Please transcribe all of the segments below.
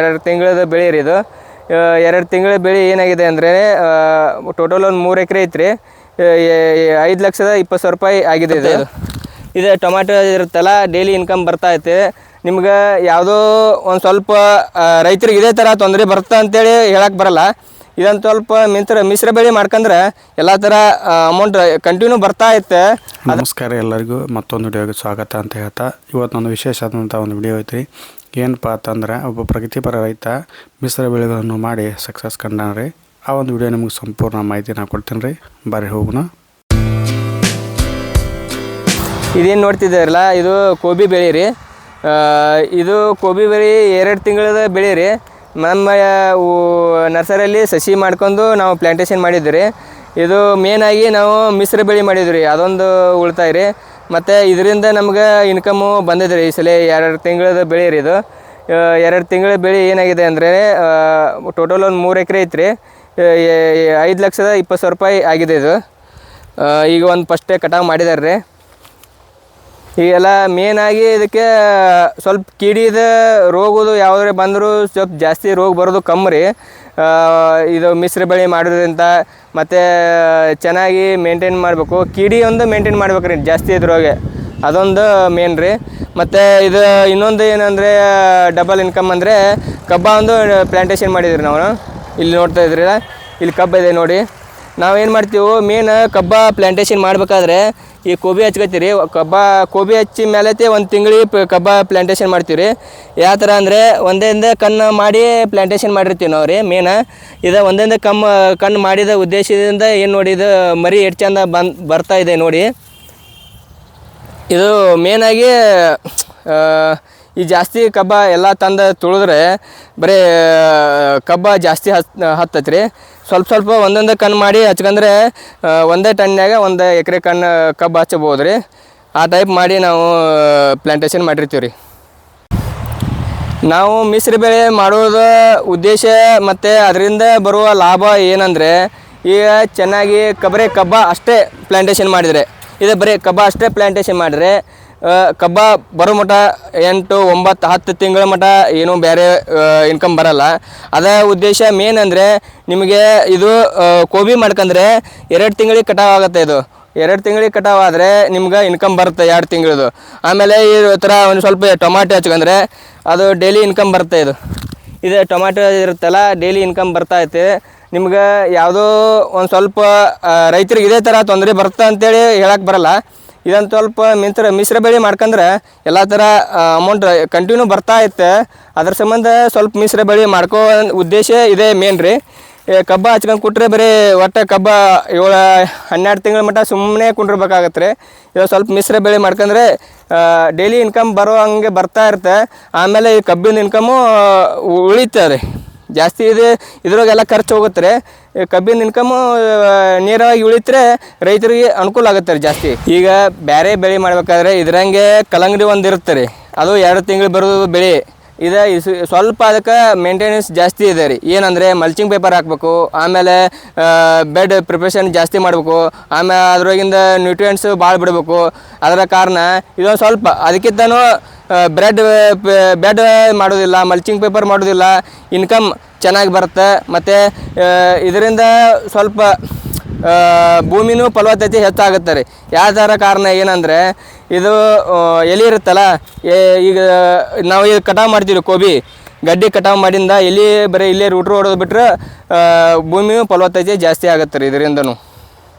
2 ತಿಂಗಳದ ಬೆಳೆ ರೀ ಇದು. 2 ತಿಂಗಳ ಬೆಳೆ ಏನಾಗಿದೆ ಅಂದರೆ ಟೋಟಲ್ ಒಂದು 3 ಎಕರೆ ಐತ್ರಿ. 5,20,000 ರೂಪಾಯಿ ಆಗಿದೆ ಇದು ಟೊಮ್ಯಾಟೊ ಇರುತ್ತಲ್ಲ, ಡೈಲಿ ಇನ್ಕಮ್ ಬರ್ತಾ ಐತೆ. ನಿಮ್ಗೆ ಯಾವುದೋ ಒಂದು ಸ್ವಲ್ಪ ರೈತರಿಗೆ ಇದೇ ಥರ ತೊಂದರೆ ಬರುತ್ತೆ ಅಂತೇಳಿ ಹೇಳಕ್ಕೆ ಬರಲ್ಲ. ಇದೊಂದು ಸ್ವಲ್ಪ ಮಿಶ್ರ ಬೆಳೆ ಮಾಡ್ಕೊಂಡ್ರೆ ಎಲ್ಲ ಥರ ಅಮೌಂಟ್ ಕಂಟಿನ್ಯೂ ಬರ್ತಾ ಐತೆ. ನಮಸ್ಕಾರ ಎಲ್ಲರಿಗೂ, ಮತ್ತೊಂದು ವಿಡಿಯೋಗೆ ಸ್ವಾಗತ ಅಂತ ಹೇಳ್ತಾ, ಇವತ್ತು ಒಂದು ವಿಶೇಷವಾದಂಥ ಒಂದು ವಿಡಿಯೋ ಐತ್ರಿ. ಏನಪ್ಪ ಅಂತಂದ್ರೆ, ಒಬ್ಬ ಪ್ರಗತಿಪರ ರೈತ ಮಿಶ್ರ ಬೆಳೆಗಳನ್ನು ಮಾಡಿ ಸಕ್ಸಸ್ ಕಂಡ್ರಿ. ಆ ಒಂದು ವಿಡಿಯೋ ನಿಮ್ಗೆ ಸಂಪೂರ್ಣ ಮಾಹಿತಿನ ಕೊಡ್ತೀನಿ ರೀ. ಬರ್ರಿ ಹೋಗೋಣ. ಇದೇನು ನೋಡ್ತಿದ್ದಾರಲ್ಲ, ಇದು ಕೋಬಿ ಬೆಳೆ ರೀ. ಇದು ಕೋಬಿ ಬೆಳೆ 2 ತಿಂಗಳದ ಬೆಳೆ ರೀ. ನಮ್ಮ ನರ್ಸರಿಯಲ್ಲಿ ಸಸಿ ಮಾಡ್ಕೊಂಡು ನಾವು ಪ್ಲ್ಯಾಂಟೇಷನ್ ಮಾಡಿದ್ವಿ. ಇದು ಮೇನಾಗಿ ನಾವು ಮಿಶ್ರ ಬೆಳೆ ಮಾಡಿದ್ವಿ ರೀ, ಅದೊಂದು ಉಳಿತಾಯ ರೀ. ಮತ್ತು ಇದರಿಂದ ನಮ್ಗೆ ಇನ್ಕಮ್ಮು ಬಂದಿದೆ ರೀ. ಈ ಸಲ 2 ತಿಂಗಳದ ಬೆಳೆ ರೀ ಇದು. 2 ತಿಂಗಳ ಬೆಳೆ ಏನಾಗಿದೆ ಅಂದರೆ ಟೋಟಲ್ ಒಂದು 3 ಎಕರೆ ಐತ್ರಿ. 5,20,000 ರೂಪಾಯಿ ಆಗಿದೆ ಇದು. ಈಗ ಒಂದು ಫಸ್ಟೇ ಕಟಾವು ಮಾಡಿದ್ದಾರೆ ರೀ. ಈಗೆಲ್ಲ ಮೇನಾಗಿ ಇದಕ್ಕೆ ಸ್ವಲ್ಪ ಕಿಡಿದ ರೋಗದು ಯಾವುದೇ ಬಂದರೂ ಸ್ವಲ್ಪ ಜಾಸ್ತಿ ರೋಗ ಬರೋದು ಕಮ್ಮಿ ರೀ. ಇದು ಮಿಶ್ರ ಬೆಳೆ ಮಾಡೋದ್ರಿಂದ ಮತ್ತು ಚೆನ್ನಾಗಿ ಮೇಂಟೈನ್ ಮಾಡಬೇಕು. ಕಿಡಿ ಒಂದು ಮೇಂಟೈನ್ ಮಾಡ್ಬೇಕು ರೀ ಜಾಸ್ತಿ ಇದ್ರೋಗೆ, ಅದೊಂದು ಮೇನ್ ರೀ. ಮತ್ತು ಇದು ಇನ್ನೊಂದು ಏನಂದರೆ ಡಬಲ್ ಇನ್ಕಮ್ ಅಂದರೆ ಕಬ್ಬ ಒಂದು ಪ್ಲ್ಯಾಂಟೇಷನ್ ಮಾಡಿದ್ರಿ ನಾವು. ಇಲ್ಲಿ ನೋಡ್ತಾ ಇದ್ರಿ, ಇಲ್ಲಿ ಕಬ್ಬ ಇದೆ ನೋಡಿ. ನಾವೇನು ಮಾಡ್ತೀವಿ, ಮೇನ್ ಕಬ್ಬ ಪ್ಲ್ಯಾಂಟೇಷನ್ ಮಾಡಬೇಕಾದ್ರೆ ಈ ಕೋಬಿ ಹಚ್ಕೊತೀರಿ. ಕೋಬಿ ಹಚ್ಚಿ ಮೇಲೆ 1 ತಿಂಗಳಿಗೆ ಕಬ್ಬ ಪ್ಲ್ಯಾಂಟೇಷನ್ ಮಾಡ್ತೀವಿ ರೀ. ಯಾವ ಥರ ಅಂದರೆ ಒಂದೇ ಕಣ್ಣು ಮಾಡಿ ಪ್ಲ್ಯಾಂಟೇಷನ್ ಮಾಡಿರ್ತೀವಿ ನಾವು ರೀ. ಮೇನ ಇದು ಒಂದೇ ಕಣ್ಣು ಮಾಡಿದ ಉದ್ದೇಶದಿಂದ ಏನು ನೋಡಿ, ಇದು ಮರಿ ಎಷ್ಟು ಚಂದ ಬರ್ತಾ ಇದೆ ನೋಡಿ. ಇದು ಮೇನಾಗಿ ಈ ಜಾಸ್ತಿ ಕಬ್ಬ ಎಲ್ಲ ತಂದು ತುಳಿದ್ರೆ ಬರೀ ಕಬ್ಬ ಜಾಸ್ತಿ ಹತ್ತೈತೆ ರೀ. ಸ್ವಲ್ಪ ಒಂದೊಂದು ಕಣ್ಣು ಮಾಡಿ ಹಚ್ಕೊಂಡ್ರೆ ಒಂದೇ ಟನ್ಯಾಗ 1 ಎಕರೆ ಕಬ್ಬು ಹಚ್ಚಬೋದು ರೀ. ಆ ಟೈಪ್ ಮಾಡಿ ನಾವು ಪ್ಲ್ಯಾಂಟೇಷನ್ ಮಾಡಿರ್ತೀವಿ ರೀ. ನಾವು ಮಿಶ್ರ ಬೆಳೆ ಮಾಡೋದು ಉದ್ದೇಶ ಮತ್ತು ಅದರಿಂದ ಬರುವ ಲಾಭ ಏನಂದರೆ, ಈಗ ಚೆನ್ನಾಗಿ ಕಬ್ಬ ಅಷ್ಟೇ ಪ್ಲ್ಯಾಂಟೇಷನ್ ಮಾಡಿದರೆ, ಇದು ಬರೀ ಕಬ್ಬ ಅಷ್ಟೇ ಪ್ಲ್ಯಾಂಟೇಷನ್ ಮಾಡಿದ್ರೆ ಕಬ್ಬ ಬರೋ ಮಟ್ಟ 8, 9, 10 ತಿಂಗಳ ಮಟ್ಟ ಏನೂ ಬೇರೆ ಇನ್ಕಮ್ ಬರಲ್ಲ. ಅದೇ ಉದ್ದೇಶ ಮೇನ್ ಅಂದರೆ, ನಿಮಗೆ ಇದು ಕೋಬಿ ಮಾಡ್ಕೊಂಡ್ರೆ 2 ತಿಂಗಳಿಗೆ ಕಟಾವು ಆಗುತ್ತೆ. ಇದು 2 ತಿಂಗಳಿಗೆ ಕಟಾವು ಆದರೆ ನಿಮ್ಗೆ ಇನ್ಕಮ್ ಬರುತ್ತೆ 2 ತಿಂಗಳದು. ಆಮೇಲೆ ಈ ಥರ ಒಂದು ಸ್ವಲ್ಪ ಟೊಮ್ಯಾಟೊ ಹಚ್ಕೊಂಡ್ರೆ ಅದು ಡೈಲಿ ಇನ್ಕಮ್ ಬರುತ್ತೆ. ಇದು ಟೊಮ್ಯಾಟೊ ಇರುತ್ತಲ್ಲ, ಡೈಲಿ ಇನ್ಕಮ್ ಬರ್ತಾ ಐತೆ. ನಿಮ್ಗೆ ಯಾವುದೋ ಒಂದು ಸ್ವಲ್ಪ ರೈತರಿಗೆ ಇದೇ ಥರ ತೊಂದರೆ ಬರುತ್ತೆ ಅಂತೇಳಿ ಹೇಳಕ್ಕೆ ಬರಲ್ಲ. ಇದೊಂದು ಸ್ವಲ್ಪ ಮಿಶ್ರ ಬೆಳೆ ಮಾಡ್ಕೊಂಡ್ರೆ ಎಲ್ಲ ಥರ ಅಮೌಂಟ್ ಕಂಟಿನ್ಯೂ ಬರ್ತಾ ಐತೆ. ಅದ್ರ ಸಂಬಂಧ ಸ್ವಲ್ಪ ಮಿಶ್ರ ಬೆಳೆ ಮಾಡ್ಕೋ ಉದ್ದೇಶ ಇದೇ ಮೇನ್ ರೀ. ಕಬ್ಬ ಹಚ್ಕೊಂಡು ಕೊಟ್ಟರೆ ಬರೀ ಒಟ್ಟು ಕಬ್ಬ 7-12 ತಿಂಗಳ ಮಟ್ಟ ಸುಮ್ಮನೆ ಕುಂಡಿರ್ಬೇಕಾಗತ್ತೆ ರೀ. ಇದು ಸ್ವಲ್ಪ ಮಿಶ್ರ ಬೆಳೆ ಮಾಡ್ಕೊಂಡ್ರೆ ಡೈಲಿ ಇನ್ಕಮ್ ಬರೋ ಹಂಗೆ ಬರ್ತಾ ಇರುತ್ತೆ. ಆಮೇಲೆ ಈ ಕಬ್ಬಿನ ಇನ್ಕಮ್ಮು ಉಳಿತದೆ ಜಾಸ್ತಿ. ಇದ್ರಾಗೆಲ್ಲ ಖರ್ಚು ಹೋಗುತ್ತೆ ರೀ. ಕಬ್ಬಿನ ಇನ್ಕಮ್ಮು ನೇರವಾಗಿ ಉಳಿತ್ರೆ ರೈತರಿಗೆ ಅನುಕೂಲ ಆಗುತ್ತೆ ರೀ ಜಾಸ್ತಿ. ಈಗ ಬೇರೆ ಬೆಳೆ ಮಾಡ್ಬೇಕಾದ್ರೆ ಇದ್ರಂಗೆ ಕಲ್ಲಂಗಡಿ ಒಂದು ಇರುತ್ತೆ ರೀ, ಅದು 2 ತಿಂಗಳು ಬರೋದು ಬೆಳೆ. ಇದು ಸ್ವಲ್ಪ ಅದಕ್ಕೆ ಮೇಂಟೆನೆನ್ಸ್ ಜಾಸ್ತಿ ಇದೆ ರೀ. ಏನಂದರೆ ಮಲ್ಚಿಂಗ್ ಪೇಪರ್ ಹಾಕಬೇಕು, ಆಮೇಲೆ ಬೆಡ್ ಪ್ರಿಪ್ರೇಷನ್ ಜಾಸ್ತಿ ಮಾಡಬೇಕು, ಆಮೇಲೆ ಅದ್ರೊಳಗಿಂದ ನ್ಯೂಟ್ರಿಯೆಂಟ್ಸ್ ಭಾಳ ಬಿಡಬೇಕು. ಅದರ ಕಾರಣ ಇದೊಂದು ಸ್ವಲ್ಪ ಅದಕ್ಕಿಂತನೂ ಬೆಡ್ ಮಾಡೋದಿಲ್ಲ, ಮಲ್ಚಿಂಗ್ ಪೇಪರ್ ಮಾಡೋದಿಲ್ಲ, ಇನ್ಕಮ್ ಚೆನ್ನಾಗಿ ಬರುತ್ತೆ. ಮತ್ತು ಇದರಿಂದ ಸ್ವಲ್ಪ ಭೂಮಿನೂ ಫಲವತ್ತತೆ ಹೆಚ್ಚಾಗುತ್ತೆ ರೀ. ಯಾವ ಥರ ಕಾರಣ ಏನಂದರೆ, ಇದು ಎಲೆ ಇರುತ್ತಲ್ಲ, ಈಗ ನಾವು ಈಗ ಕಟಾವು ಮಾಡ್ತೀವಿ ಕೋಬಿ ಗಡ್ಡೆ ಕಟಾವು ಮಾಡಿಂದ ಬರೀ ಇಲ್ಲೇ ರೂಟ್ರು ಹೊಡೆದು ಬಿಟ್ರೆ ಭೂಮಿಯೂ ಫಲವತ್ತತೆ ಜಾಸ್ತಿ ಆಗುತ್ತೆ ರೀ. ಇದರಿಂದನೂ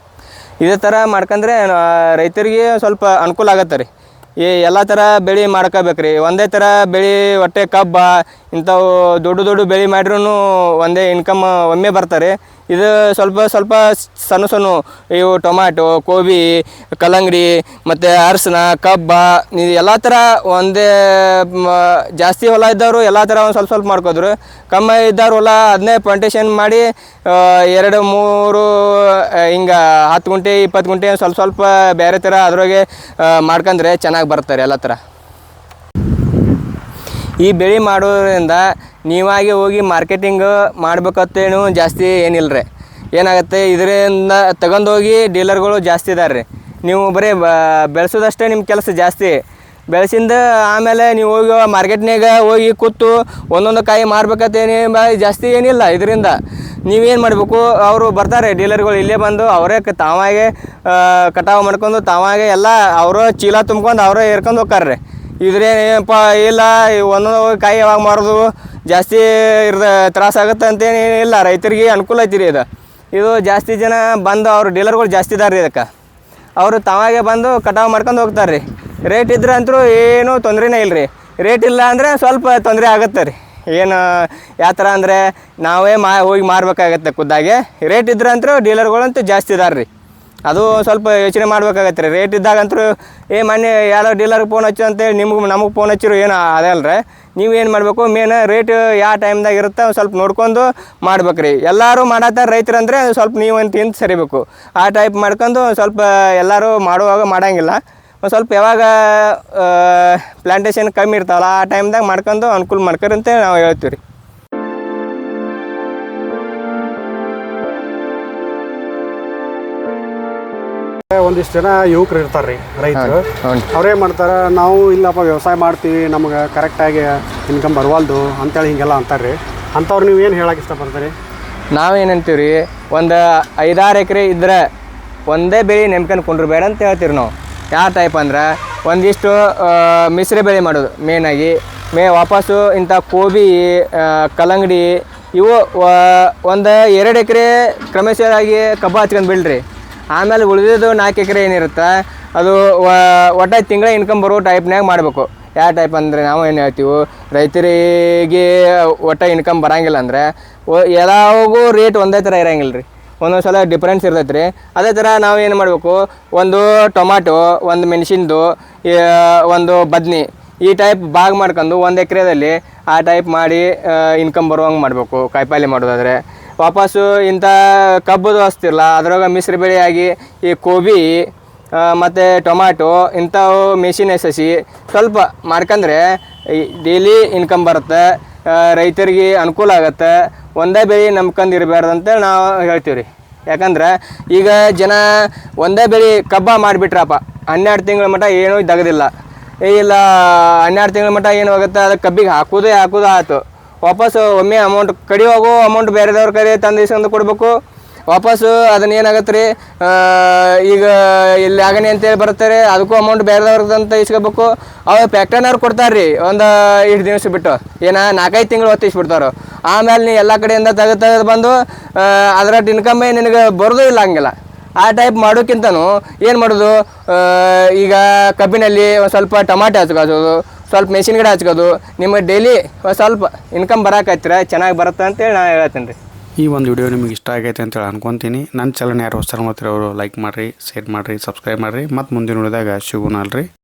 ಇದೇ ಥರ ಮಾಡ್ಕೊಂಡ್ರೆ ರೈತರಿಗೆ ಸ್ವಲ್ಪ ಅನುಕೂಲ ಆಗುತ್ತೆ ರೀ. ಎಲ್ಲ ಥರ ಬೆಳೆ ಮಾಡ್ಕೋಬೇಕು ರೀ. ಒಂದೇ ಥರ ಬೆಳೆ ಹೊಟ್ಟೆ ಕಬ್ಬ ಇಂಥವು ದೊಡ್ಡ ಬೆಳೆ ಮಾಡಿದ್ರೂ ಒಂದೇ ಇನ್ಕಮ್ ಒಮ್ಮೆ ಬರ್ತಾರೆ. ಇದು ಸ್ವಲ್ಪ ಸಣ್ಣ ಇವು ಟೊಮ್ಯಾಟೊ, ಕೋಬಿ, ಕಲ್ಲಂಗಡಿ ಮತ್ತು ಅರಸಿನ, ಕಬ್ಬ ಎಲ್ಲ ಥರ ಒಂದೇ ಜಾಸ್ತಿ ಹೊಲ ಇದ್ದವರು ಎಲ್ಲ ಥರ ಒಂದು ಸ್ವಲ್ಪ ಮಾಡ್ಕೋದ್ರು. ಕಮ್ಮಿ ಇದ್ದವ್ರು ಹೊಲ ಅದನ್ನೇ ಪ್ಲಾಂಟೇಷನ್ ಮಾಡಿ 2-3 ಹಿಂಗೆ 10 ಗುಂಟೆ 20 ಗುಂಟೆ ಸ್ವಲ್ಪ ಬೇರೆ ಥರ ಅದ್ರೊಳಗೆ ಮಾಡ್ಕೊಂಡ್ರೆ ಚೆನ್ನಾಗಿ ಬರ್ತಾರೆ ಎಲ್ಲ ಥರ. ಈ ಬೆಳೆ ಮಾಡೋದ್ರಿಂದ ನೀವಾಗಿ ಹೋಗಿ ಮಾರ್ಕೆಟಿಂಗ್ ಮಾಡ್ಬೇಕಂತೇನು ಜಾಸ್ತಿ ಏನಿಲ್ಲ ರೀ. ಏನಾಗುತ್ತೆ, ಇದರಿಂದ ತಗೊಂಡೋಗಿ ಡೀಲರ್ಗಳು ಜಾಸ್ತಿ ಇದ್ದಾರೆ ರೀ. ನೀವು ಬರೀ ಬೆಳೆಸೋದಷ್ಟೇ ನಿಮ್ಮ ಕೆಲಸ ಜಾಸ್ತಿ. ಬೆಳೆಸಿಂದ ಆಮೇಲೆ ನೀವು ಹೋಗಿ ಮಾರ್ಕೆಟ್ನಾಗ ಹೋಗಿ ಕೂತು ಒಂದೊಂದು ಕಾಯಿ ಮಾರ್ಬೇಕಂತೇನೆ ಜಾಸ್ತಿ ಏನಿಲ್ಲ ಇದರಿಂದ. ನೀವೇನು ಮಾಡಬೇಕು, ಅವರು ಬರ್ತಾರೆ ಡೀಲರ್ಗಳು ಇಲ್ಲೇ ಬಂದು ಅವರೇ ತಾವಾಗೆ ಕಟಾವು ಮಾಡ್ಕೊಂಡು ತಾವಾಗೆ ಎಲ್ಲ ಅವರ ಚೀಲ ತುಂಬ್ಕೊಂಡು ಅವರೇ ಏರ್ಕೊಂಡು ಹೋಗ್ತಾರೆ. ಇದ್ರೇನಪ್ಪ ಇಲ್ಲ ಒಂದೊಂದು ಕಾಯಿ ಯಾವಾಗ ಮಾರೋದು ಜಾಸ್ತಿ ತ್ರಾಸಾಗುತ್ತೆ ಅಂತೇನಿಲ್ಲ, ರೈತರಿಗೆ ಅನುಕೂಲ ಐತಿರಿ ಇದು ಜಾಸ್ತಿ ಜನ ಬಂದು ಅವರು ಡೀಲರ್ಗಳು ಜಾಸ್ತಿ ಇದಾರೆ ರೀ. ಇದಕ್ಕೆ ಅವರು ತಾವಾಗೆ ಬಂದು ಕಟಾವು ಮಾಡ್ಕೊಂಡು ಹೋಗ್ತಾರೆ ರೀ. ರೇಟ್ ಇದ್ರೆ ಅಂತೂ ಏನೂ ತೊಂದರೆನೇ ಇಲ್ಲ ರೀ. ರೇಟ್ ಇಲ್ಲ ಅಂದರೆ ಸ್ವಲ್ಪ ತೊಂದರೆ ಆಗುತ್ತೆ ರೀ. ಏನು ಯಾವ ಥರ ಅಂದರೆ ನಾವೇ ಹೋಗಿ ಮಾರಬೇಕಾಗತ್ತೆ ಖುದ್ದಾಗೆ. ರೇಟ್ ಇದ್ರೆ ಅಂತೂ ಡೀಲರ್ಗಳಂತೂ ಜಾಸ್ತಿ ಇದಾರೆ ರೀ. ಅದು ಸ್ವಲ್ಪ ಯೋಚನೆ ಮಾಡ್ಬೇಕಾಗತ್ತೆ ರೀ. ರೇಟ್ ಇದ್ದಾಗಂತೂ ಮೊನ್ನೆ ಯಾರೋ ಡೀಲರ್ಗೆ ಫೋನ್ ಹಚ್ಚು ಅಂತೇಳಿ ನಮಗೆ ಫೋನ್ ಹಚ್ಚಿರು ಏನು ಅದೇ ಅಲ್ರಿ. ನೀವೇನು ಮಾಡಬೇಕು, ಮೇನ್ ರೇಟ್ ಯಾವ ಟೈಮ್ದಾಗ ಇರುತ್ತೆ ಸ್ವಲ್ಪ ನೋಡ್ಕೊಂಡು ಮಾಡ್ಬೇಕು ರೀ. ಎಲ್ಲರೂ ಮಾಡತ್ತಾರೆ ರೈತರು ಅಂದರೆ ಸ್ವಲ್ಪ ನೀವು ಅಂತ ಸರಿಬೇಕು. ಆ ಟೈಪ್ ಮಾಡ್ಕೊಂಡು ಸ್ವಲ್ಪ ಎಲ್ಲರೂ ಮಾಡುವಾಗ ಮಾಡೋಂಗಿಲ್ಲ. ಒಂದು ಸ್ವಲ್ಪ ಯಾವಾಗ ಪ್ಲಾಂಟೇಶನ್ ಕಮ್ಮಿ ಇರ್ತಾವಲ್ಲ ಆ ಟೈಮ್ದಾಗ ಮಾಡ್ಕೊಂಡು ಅನುಕೂಲ ಮಾಡ್ಕೊರಿ ಅಂತ ನಾವು ಹೇಳ್ತೀವಿ ರೀ. ಒಂದಿಷ್ಟು ಜನ ಯುವಕರು ಇರ್ತಾರೆ ರೀ ರೈತರು. ಅವ್ರೇನು ಮಾಡ್ತಾರೆ, ನಾವು ಇಲ್ಲಪ್ಪ ವ್ಯವಸಾಯ ಮಾಡ್ತೀವಿ, ನಮ್ಗೆ ಕರೆಕ್ಟಾಗಿ ಇನ್ಕಮ್ ಬರವಲ್ದು ಅಂತೇಳಿ ಹಿಂಗೆಲ್ಲ ಅಂತಾರೆ ರೀ. ಅಂಥವ್ರು ನೀವು ಏನು ಹೇಳಕ್ಕೆ ಇಷ್ಟಪಡ್ತೀರಿ? ನಾವೇನಂತೀವಿ ರೀ, ಒಂದು 5-6 ಎಕರೆ ಇದ್ರೆ ಒಂದೇ ಬೆಳೆ ನೆಮ್ಕೊಂಡು ಕುಂಡ್ರಬೇಡ ಅಂತ ಹೇಳ್ತೀವಿ ನಾವು. ಯಾವ ಟೈಪ್ ಅಂದ್ರೆ ಒಂದಿಷ್ಟು ಮಿಶ್ರ ಬೆಳೆ ಮಾಡೋದು ಮೇನಾಗಿ. ವಾಪಸ್ಸು ಇಂಥ ಗೋಬಿ, ಕಲ್ಲಂಗಡಿ ಇವು ಒಂದು 2 ಎಕರೆ ಕ್ರಮೇಶವಾಗಿ ಕಬ್ಬು ಹಚ್ಕೊಂಡು ಬಿಡ್ರಿ. ಆಮೇಲೆ ಉಳಿದಿದ್ದು 4 ಎಕರೆ ಏನಿರುತ್ತೆ ಅದು ಒಟ್ಟು ತಿಂಗಳ ಇನ್ಕಮ್ ಬರೋ ಟೈಪ್ನಾಗ ಮಾಡಬೇಕು. ಯಾವ ಟೈಪ್ ಅಂದರೆ ನಾವು ಏನು ಹೇಳ್ತೀವಿ, ರೈತರಿಗೆ ಒಟ್ಟು ಇನ್ಕಮ್ ಬರೋಂಗಿಲ್ಲ ಅಂದರೆ ಎಲ್ಲವೂ ರೇಟ್ ಒಂದೇ ಥರ ಇರೋಂಗಿಲ್ಲ ರೀ. ಒಂದೊಂದು ಸಲ ಡಿಫ್ರೆನ್ಸ್ ಇರ್ತೈತೆ ರೀ. ಅದೇ ಥರ ನಾವು ಏನು ಮಾಡಬೇಕು, ಒಂದು ಟೊಮಾಟೊ, ಒಂದು ಮೆಣಸಿನ್ದು, ಒಂದು ಬದ್ನಿ ಈ ಟೈಪ್ ಭಾಗ ಮಾಡ್ಕೊಂಡು 1 ಎಕರೆದಲ್ಲಿ ಆ ಟೈಪ್ ಮಾಡಿ ಇನ್ಕಮ್ ಬರುವಂಗೆ ಮಾಡಬೇಕು. ಕಾಯಿಪಲ್ಯ ಮಾಡೋದಾದರೆ ವಾಪಸ್ಸು ಇಂಥ ಕಬ್ಬದು ಹಚ್ತಿರಲ್ಲ ಅದ್ರಾಗ ಮಿಶ್ರ ಬೆಳೆಯಾಗಿ ಈ ಗೋಬಿ ಮತ್ತು ಟೊಮಾಟೊ ಇಂಥವು ಮೆಣಸಿನ ಸಸಿ ಸ್ವಲ್ಪ ಮಾಡ್ಕೊಂಡ್ರೆ ಡೈಲಿ ಇನ್ಕಮ್ ಬರುತ್ತೆ, ರೈತರಿಗೆ ಅನುಕೂಲ ಆಗುತ್ತೆ. ಒಂದೇ ಬೆಳೆ ನಂಬ್ಕೊಂಡು ಇರಬಾರ್ದು ಅಂತೇಳಿ ನಾವು ಹೇಳ್ತೀವಿ ರೀ. ಯಾಕಂದ್ರೆ ಈಗ ಜನ ಒಂದೇ ಬೆಳೆ ಕಬ್ಬ ಮಾಡಿಬಿಟ್ರಪ್ಪ 12 ತಿಂಗಳ ಮಟ್ಟ ಏನೂ ತೆಗೆದಿಲ್ಲ. ಇಲ್ಲ 12 ತಿಂಗಳ ಮಟ್ಟ ಏನು ಹೋಗುತ್ತೆ, ಅದಕ್ಕೆ ಕಬ್ಬಿಗೆ ಹಾಕೋದು ಆಯ್ತು. ವಾಪಸ್ಸು ಒಮ್ಮೆ ಅಮೌಂಟ್ ಕಡಿಯೋಗೋ ಅಮೌಂಟ್ ಬೇರೆದವ್ರ ಕಡೆ ತಂದು ಇಸ್ಕೊಂಡು ಕೊಡಬೇಕು. ವಾಪಸ್ಸು ಅದನ್ನ ಏನಾಗತ್ತೆ ರೀ, ಈಗ ಇಲ್ಲಿ ಆಗನೆ ಅಂತೇಳಿ ಬರ್ತಾರೆ, ಅದಕ್ಕೂ ಅಮೌಂಟ್ ಬೇರೆದವ್ರಿಗೆ ಅಂತ ಇಸ್ಕೋಬೇಕು. ಅವಾಗ ಫ್ಯಾಕ್ಟ್ರಿನವ್ರು ಕೊಡ್ತಾರೆ ರೀ ಒಂದು ಇಷ್ಟು ದಿವಸ ಬಿಟ್ಟು, 4-5 ತಿಂಗಳು ಹೊತ್ತಿಸ್ಬಿಡ್ತಾರೆ. ಆಮೇಲೆ ನೀ ಎಲ್ಲ ಕಡೆಯಿಂದ ತೆಗೆದು ಬಂದು ಅದರ ಇನ್ಕಮ್ಮೇ ನಿನಗೆ ಬರೋದು ಇಲ್ಲ ಹಂಗಿಲ್ಲ. ಆ ಟೈಪ್ ಮಾಡೋಕ್ಕಿಂತನೂ ಏನು ಮಾಡೋದು, ಈಗ ಕಬ್ಬಿನಲ್ಲಿ ಒಂದು ಸ್ವಲ್ಪ ಟಮಾಟೆ ಹಚ್ಕೋದು, ಸ್ವಲ್ಪ ಮೆಣಸಿನ ಗಿಡ ಹಚ್ಕೋದು, ನಿಮಗೆ ಡೈಲಿ ಸ್ವಲ್ಪ ಇನ್ಕಮ್ ಬರೋಕತ್ತಿರ ಚೆನ್ನಾಗಿ ಬರುತ್ತೆ ಅಂತೇಳಿ ನಾನು ಹೇಳ್ತೀನಿ ರೀ. ಈ ಒಂದು ವಿಡಿಯೋ ನಿಮಗೆ ಇಷ್ಟ ಆಗೈತೆ ಅಂತೇಳಿ ಅನ್ಕೊತೀನಿ. ನನ್ನ ಚಾನಲ್ ಯಾರು ಹೊಸ ನೋಡ್ತೀರಿ ಅವರು ಲೈಕ್ ಮಾಡಿರಿ, ಶೇರ್ ಮಾಡಿರಿ, ಸಬ್ಸ್ಕ್ರೈಬ್ ಮಾಡಿರಿ. ಮತ್ತು ಮುಂದಿನ ನೋಡಿದಾಗ ಸಿಗೋಣ ಅಲ್ರಿ.